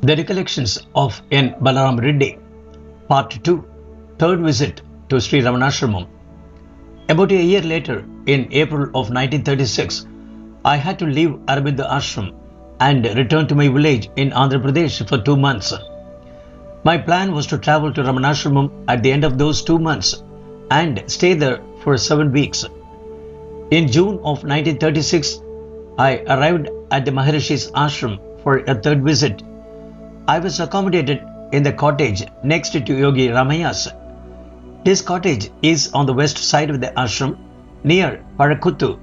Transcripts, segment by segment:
The Recollections of N.Balarama Reddy, Part 2, Third Visit to Sri Ramanasramam. About a year later, in April of 1936, I had to leave Aurobindo Ashram and return to my village in Andhra Pradesh for 2 months. My plan was to travel to Ramanasramam at the end of those 2 months and stay there for 7 weeks. In June of 1936, I arrived at the Maharishi's ashram for a third visit. I was accommodated in the cottage next to Yogi Ramiah's. This cottage is on the west side of the ashram near Palakothu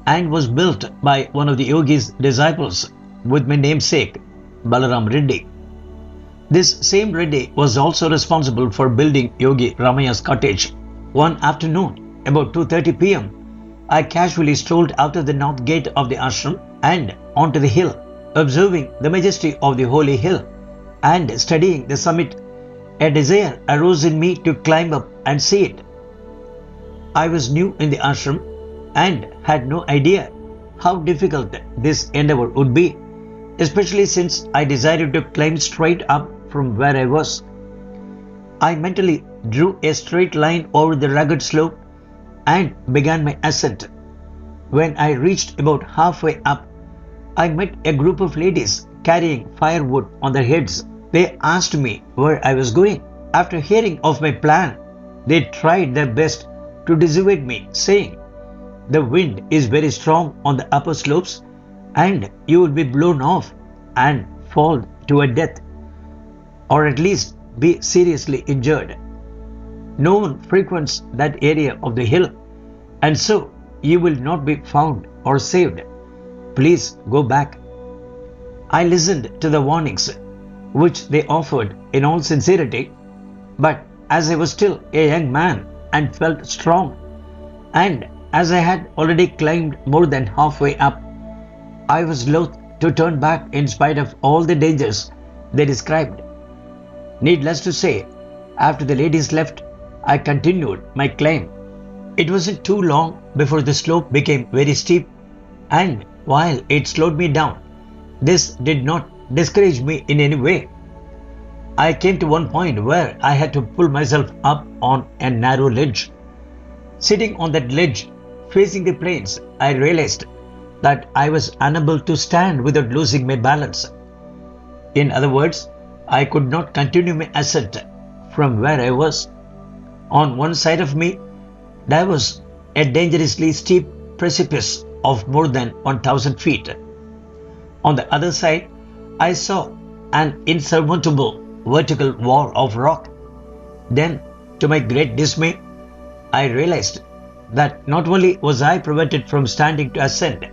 and was built by one of the yogi's disciples with my namesake, Balarama Reddy. This same Reddy was also responsible for building Yogi Ramiah's cottage. One afternoon, about 2:30 p.m., I casually strolled out of the north gate of the ashram and onto the hill. Observing the majesty of the holy hill and studying the summit, a desire arose in me to climb up and see it. I was new in the ashram and had no idea how difficult this endeavor would be, especially since I desired to climb straight up from where I was. I mentally drew a straight line over the rugged slope and began my ascent. When I reached about halfway up, I met a group of ladies carrying firewood on their heads. They asked me where I was going. After hearing of my plan, they tried their best to dissuade me, saying, "The wind is very strong on the upper slopes and you will be blown off and fall to a death, or at least be seriously injured. No one frequents that area of the hill, and so you will not be found or saved. Please go back." I listened to the warnings which they offered in all sincerity, but as I was still a young man and felt strong, and as I had already climbed more than halfway up, I was loath to turn back in spite of all the dangers they described. Needless to say, after the ladies left, I continued my climb. It wasn't too long before the slope became very steep, and while it slowed me down, this did not discourage me in any way. I came to one point where I had to pull myself up on a narrow ledge. Sitting on that ledge, facing the plains, I realized that I was unable to stand without losing my balance. In other words, I could not continue my ascent from where I was. On one side of me, there was a dangerously steep precipice of more than 1,000 feet. On the other side, I saw an insurmountable vertical wall of rock. Then, to my great dismay, I realized that not only was I prevented from standing to ascend,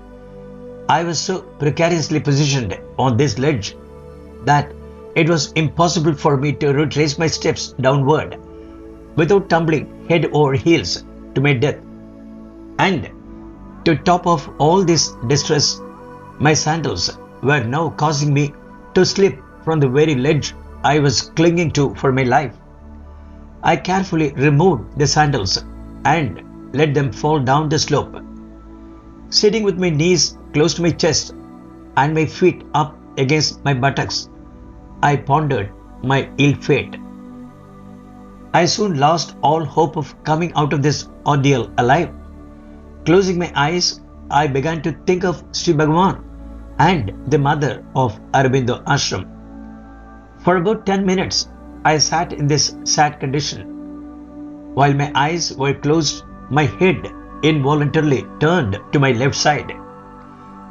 I was so precariously positioned on this ledge that it was impossible for me to retrace my steps downward without tumbling head over heels to my death. And to top off all this distress, my sandals were now causing me to slip from the very ledge I was clinging to for my life. I carefully removed the sandals and let them fall down the slope. Sitting with my knees close to my chest and my feet up against my buttocks, I pondered my ill fate. I soon lost all hope of coming out of this ordeal alive. Closing my eyes, I began to think of Sri Bhagavan and the mother of Aurobindo Ashram. For about 10 minutes, I sat in this sad condition. While my eyes were closed, my head involuntarily turned to my left side.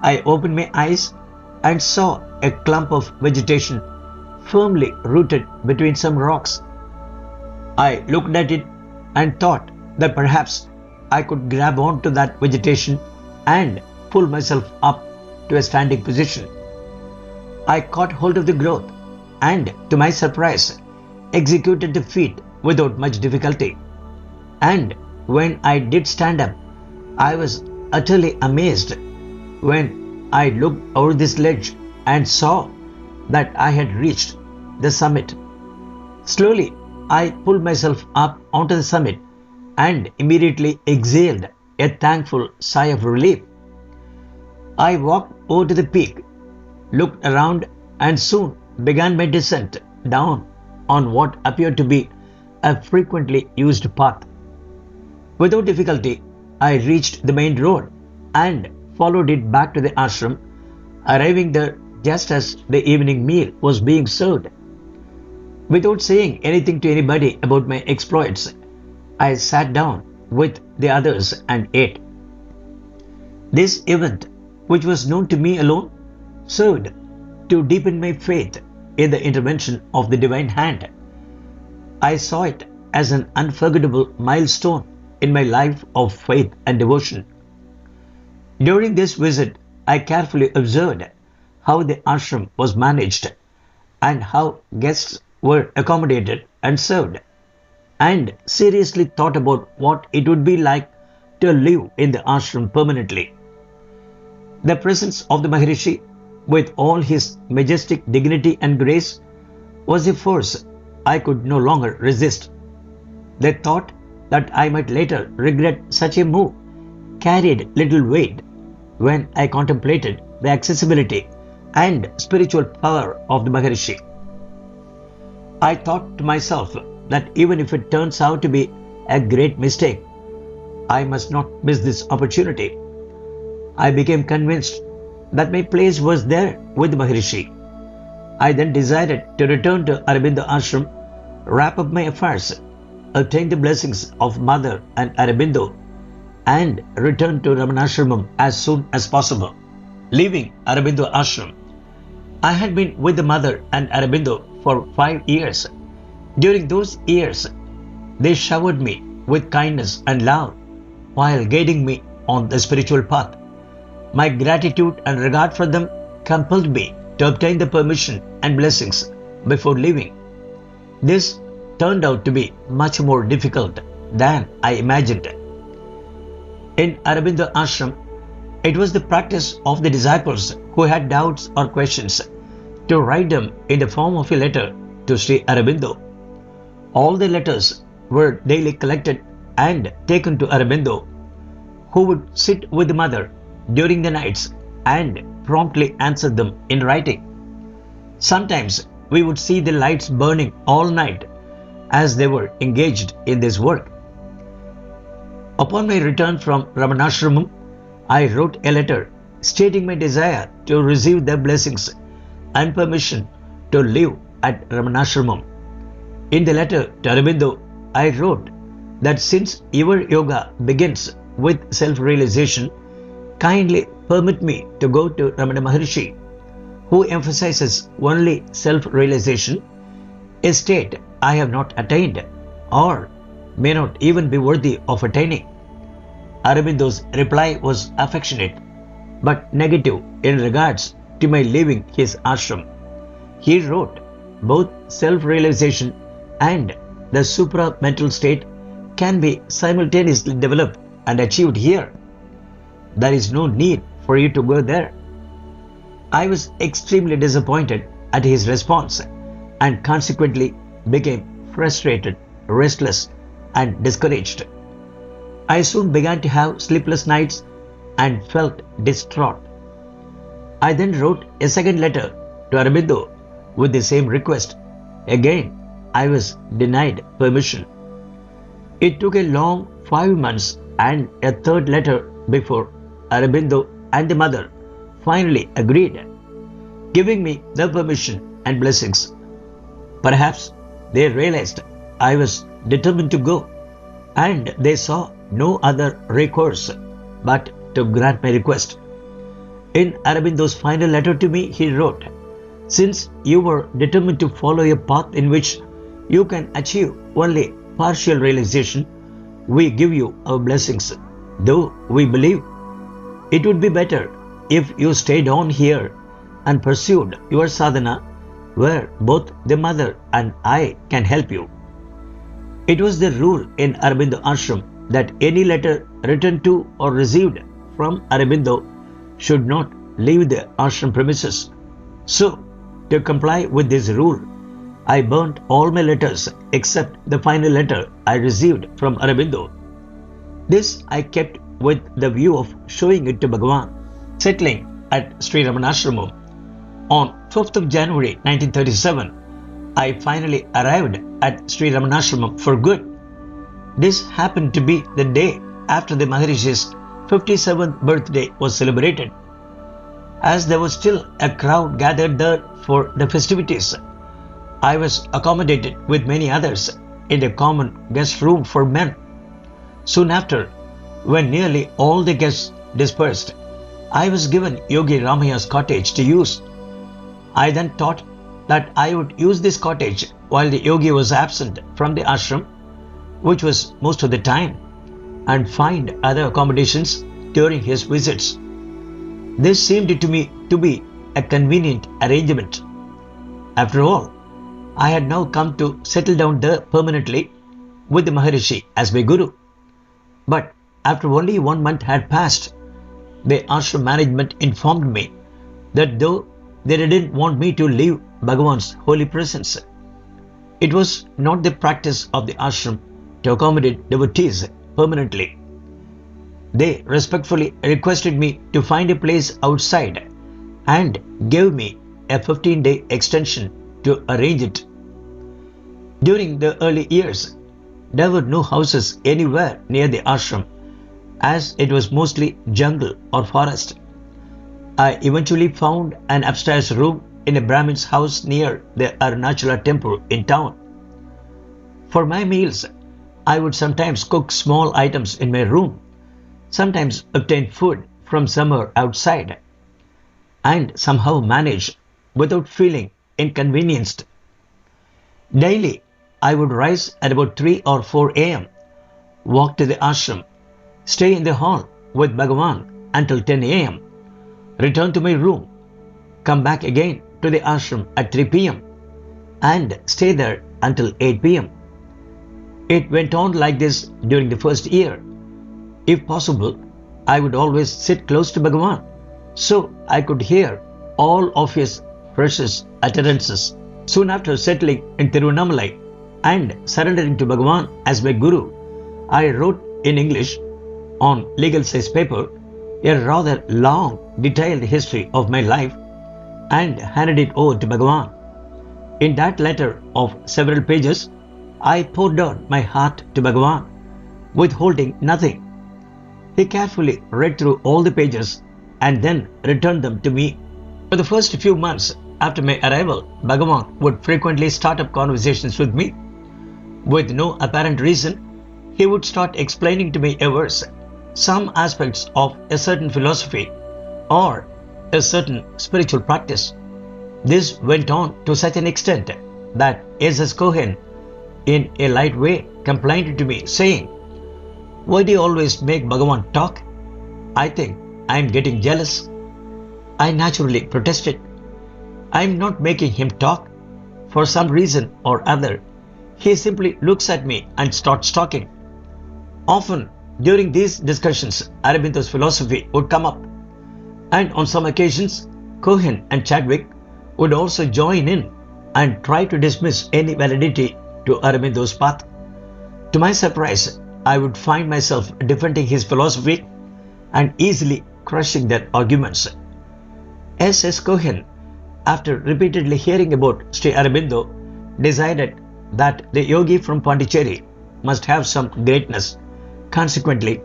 I opened my eyes and saw a clump of vegetation firmly rooted between some rocks. I looked at it and thought that perhaps I could grab on to that vegetation and pull myself up to a standing position. I caught hold of the growth and, to my surprise, executed the feat without much difficulty. And when I did stand up, I was utterly amazed when I looked over this ledge and saw that I had reached the summit. Slowly, I pulled myself up onto the summit and immediately exhaled a thankful sigh of relief. I walked over to the peak, looked around, and soon began my descent down on what appeared to be a frequently used path. Without difficulty, I reached the main road and followed it back to the ashram, arriving there just as the evening meal was being served. Without saying anything to anybody about my exploits, I sat down with the others and ate. This event, which was known to me alone, served to deepen my faith in the intervention of the divine hand. I saw it as an unforgettable milestone in my life of faith and devotion. During this visit, I carefully observed how the ashram was managed and how guests were accommodated and served, and seriously thought about what it would be like to live in the ashram permanently. The presence of the Maharishi, with all his majestic dignity and grace, was a force I could no longer resist. The thought that I might later regret such a move carried little weight when I contemplated the accessibility and spiritual power of the Maharishi. I thought to myself that even if it turns out to be a great mistake, I must not miss this opportunity. I became convinced that my place was there with the Maharishi. I then decided to return to Aurobindo Ashram, wrap up my affairs, obtain the blessings of Mother and Aurobindo, and return to Ramanasramam as soon as possible. Leaving Aurobindo Ashram, I had been with the Mother and Aurobindo for 5 years. During those years, they showered me with kindness and love while guiding me on the spiritual path. My gratitude and regard for them compelled me to obtain the permission and blessings before leaving. This turned out to be much more difficult than I imagined. In Aurobindo Ashram, it was the practice of the disciples who had doubts or questions to write them in the form of a letter to Sri Aurobindo. All the letters were daily collected and taken to Aurobindo, who would sit with the Mother during the nights and promptly answer them in writing. Sometimes we would see the lights burning all night as they were engaged in this work. Upon my return from Ramanasramam, I wrote a letter stating my desire to receive their blessings and permission to live at Ramanasramam. In the letter to Aurobindo, I wrote that since your yoga begins with self-realization, kindly permit me to go to Ramana Maharshi, who emphasizes only self-realization, a state I have not attained or may not even be worthy of attaining. Aurobindo's reply was affectionate but negative in regards to my leaving his ashram. He wrote, both self-realization and the supra-mental state can be simultaneously developed and achieved here. There is no need for you to go there. I was extremely disappointed at his response and consequently became frustrated, restless, and discouraged. I soon began to have sleepless nights and felt distraught. I then wrote a second letter to Aurobindo with the same request. Again, I was denied permission. It took a long 5 months and a third letter before Aurobindo and the Mother finally agreed, giving me their permission and blessings. Perhaps they realized I was determined to go, and they saw no other recourse but to grant my request. In Aurobindo's final letter to me, he wrote, since you were determined to follow a path in which you can achieve only partial realization, we give you our blessings, though we believe it would be better if you stayed on here and pursued your sadhana where both the Mother and I can help you. It was the rule in Aurobindo Ashram that any letter written to or received from Aurobindo should not leave the ashram premises. So, to comply with this rule, I burnt all my letters except the final letter I received from Aurobindo. This I kept with the view of showing it to Bhagavan. Settling at Sri Ramanasramam on 5th of January 1937, I finally arrived at Sri Ramanasramam for good. This happened to be the day after the Maharishi's 57th birthday was celebrated. As there was still a crowd gathered there for the festivities, I was accommodated with many others in a common guest room for men. Soon after, when nearly all the guests dispersed, I was given Yogi Ramiah's cottage to use. I then thought that I would use this cottage while the yogi was absent from the ashram, which was most of the time, and find other accommodations during his visits. This seemed to me to be a convenient arrangement. After all, I had now come to settle down there permanently with the Maharishi as my guru. But after only 1 month had passed, the ashram management informed me that though they didn't want me to leave Bhagavan's holy presence, it was not the practice of the ashram to accommodate devotees permanently. They respectfully requested me to find a place outside and gave me a 15-day extension to arrange it. During the early years, there were no houses anywhere near the ashram, as it was mostly jungle or forest. I eventually found an upstairs room in a Brahmin's house near the Arunachala temple in town. For my meals, I would sometimes cook small items in my room, sometimes obtain food from somewhere outside, and somehow manage without feeling inconvenienced. Daily, I would rise at about 3 or 4 a.m., walk to the ashram, stay in the hall with Bhagavan until 10 a.m., return to my room, come back again to the ashram at 3 p.m., and stay there until 8 p.m. It went on like this during the first year. If possible, I would always sit close to Bhagavan, so I could hear all of his precious utterances. Soon after settling in Tiruvannamalai and surrendering to Bhagavan as my guru, I wrote in English on legal size paper a rather long, detailed history of my life and handed it over to Bhagavan. In that letter of several pages, I poured out my heart to Bhagavan, withholding nothing. He carefully read through all the pages and then returned them to me. For the first few months after my arrival, Bhagavan would frequently start up conversations with me. With no apparent reason, he would start explaining to me a verse, some aspects of a certain philosophy or a certain spiritual practice. This went on to such an extent that S.S. Cohen, in a light way, complained to me, saying, "Why do you always make Bhagavan talk? I think I am getting jealous." I naturally protested. I am not making him talk. For some reason or other, he simply looks at me and starts talking. Often, during these discussions, Aurobindo's philosophy would come up, and on some occasions, Cohen and Chadwick would also join in and try to dismiss any validity to Aurobindo's path. To my surprise, I would find myself defending his philosophy and easily crushing their arguments. S.S. Cohen, after repeatedly hearing about Sri Aurobindo, decided that the yogi from Pondicherry must have some greatness. Consequently,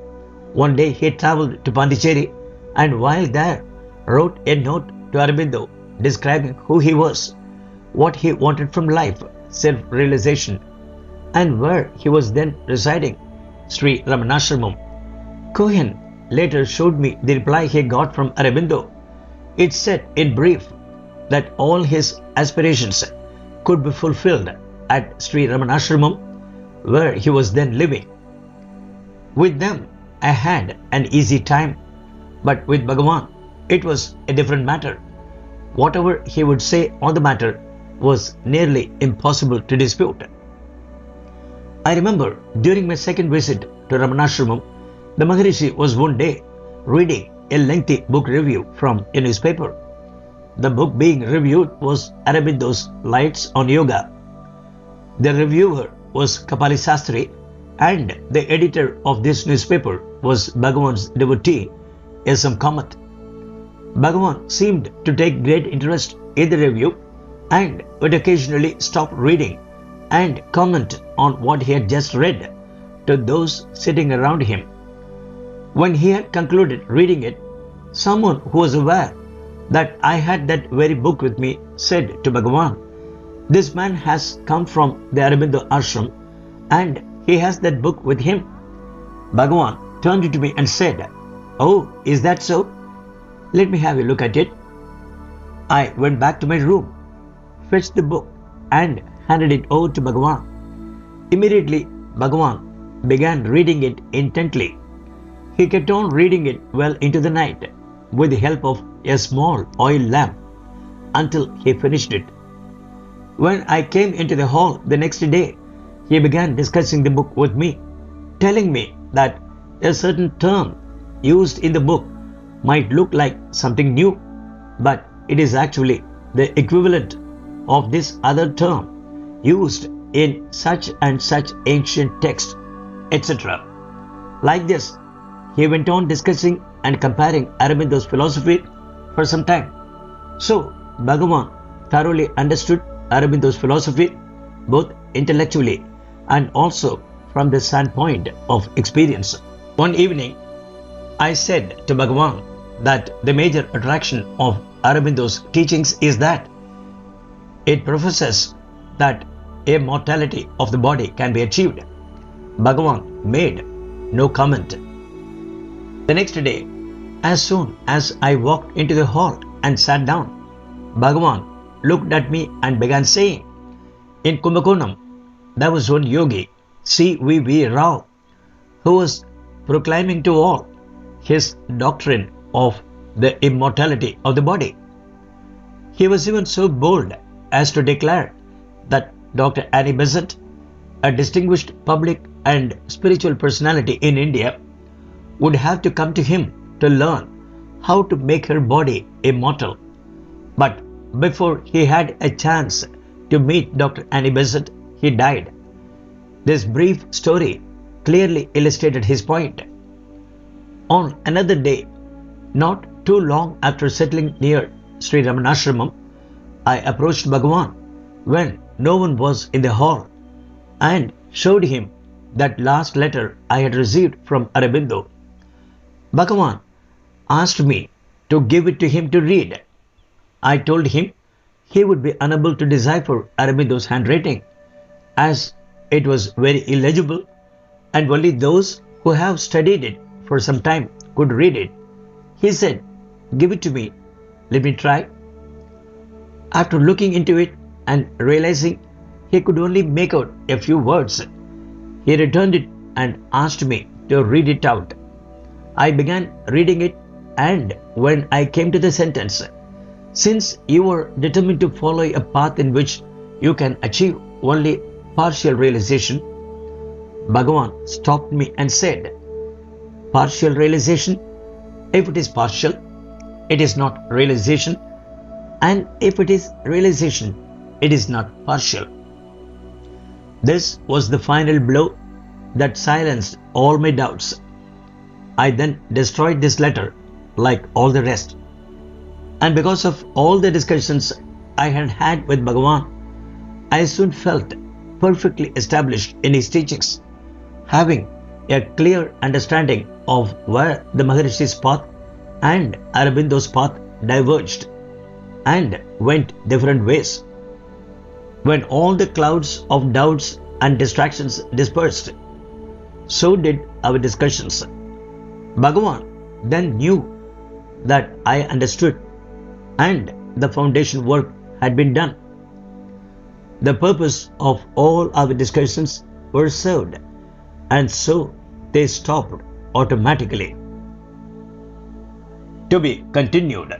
one day he travelled to Pondicherry and while there wrote a note to Aurobindo describing who he was, what he wanted from life, self-realization, and where he was then residing, Sri Ramanasramam. Cohen later showed me the reply he got from Aurobindo. It said in brief that all his aspirations could be fulfilled at Sri Ramanasramam, where he was then living. With them, I had an easy time, but with Bhagavan, it was a different matter. Whatever he would say on the matter was nearly impossible to dispute. I remember during my second visit to Ramanasramam, the Maharishi was one day reading a lengthy book review from a newspaper. The book being reviewed was Aurobindo's Lights on Yoga. The reviewer was Kapali Sastri, and the editor of this newspaper was Bhagavan's devotee, S.M. Kamath. Bhagavan seemed to take great interest in the review and would occasionally stop reading and comment on what he had just read to those sitting around him. When he had concluded reading it, someone who was aware that I had that very book with me said to Bhagavan, "This man has come from the Aurobindo Ashram and he has that book with him." Bhagavan turned to me and said, "Oh, is that so? Let me have a look at it." I went back to my room, fetched the book and handed it over to Bhagavan. Immediately, Bhagavan began reading it intently. He kept on reading it well into the night with the help of a small oil lamp until he finished it. When I came into the hall the next day, he began discussing the book with me, telling me that a certain term used in the book might look like something new, but it is actually the equivalent of this other term used in such and such ancient text, etc. Like this, he went on discussing and comparing Aurobindo's philosophy for some time. So, Bhagavan thoroughly understood Aurobindo's philosophy both intellectually and also from the standpoint of experience. One evening, I said to Bhagavan that the major attraction of Aurobindo's teachings is that it professes that immortality of the body can be achieved. Bhagavan made no comment. The next day, as soon as I walked into the hall and sat down, Bhagavan looked at me and began saying, "In Kumbakonam, there was one yogi, C.V.V. Rao, who was proclaiming to all his doctrine of the immortality of the body. He was even so bold as to declare that Dr. Annie Besant, a distinguished public and spiritual personality in India, would have to come to him to learn how to make her body immortal. But before he had a chance to meet Dr. Annie Besant, he died." This brief story clearly illustrated his point. On another day, not too long after settling near Sri Ramanasramam, I approached Bhagavan when no one was in the hall and showed him that last letter I had received from Aurobindo. Bhagavan asked me to give it to him to read. I told him he would be unable to decipher Aurobindo's handwriting, as it was very illegible and only those who have studied it for some time could read it. He said, "Give it to me, let me try." After looking into it and realizing he could only make out a few words, he returned it and asked me to read it out. I began reading it, and when I came to the sentence, "Since you are determined to follow a path in which you can achieve only partial realization," Bhagavan stopped me and said, "Partial realization? If it is partial, it is not realization, and if it is realization, it is not partial." This was the final blow that silenced all my doubts. I then destroyed this letter like all the rest. And because of all the discussions I had had with Bhagavan, I soon felt perfectly established in his teachings, having a clear understanding of where the Maharishi's path and Aurobindo's path diverged and went different ways. When all the clouds of doubts and distractions dispersed, so did our discussions. Bhagavan then knew that I understood and the foundation work had been done. The purpose of all our discussions were served, and so they stopped automatically. To be continued.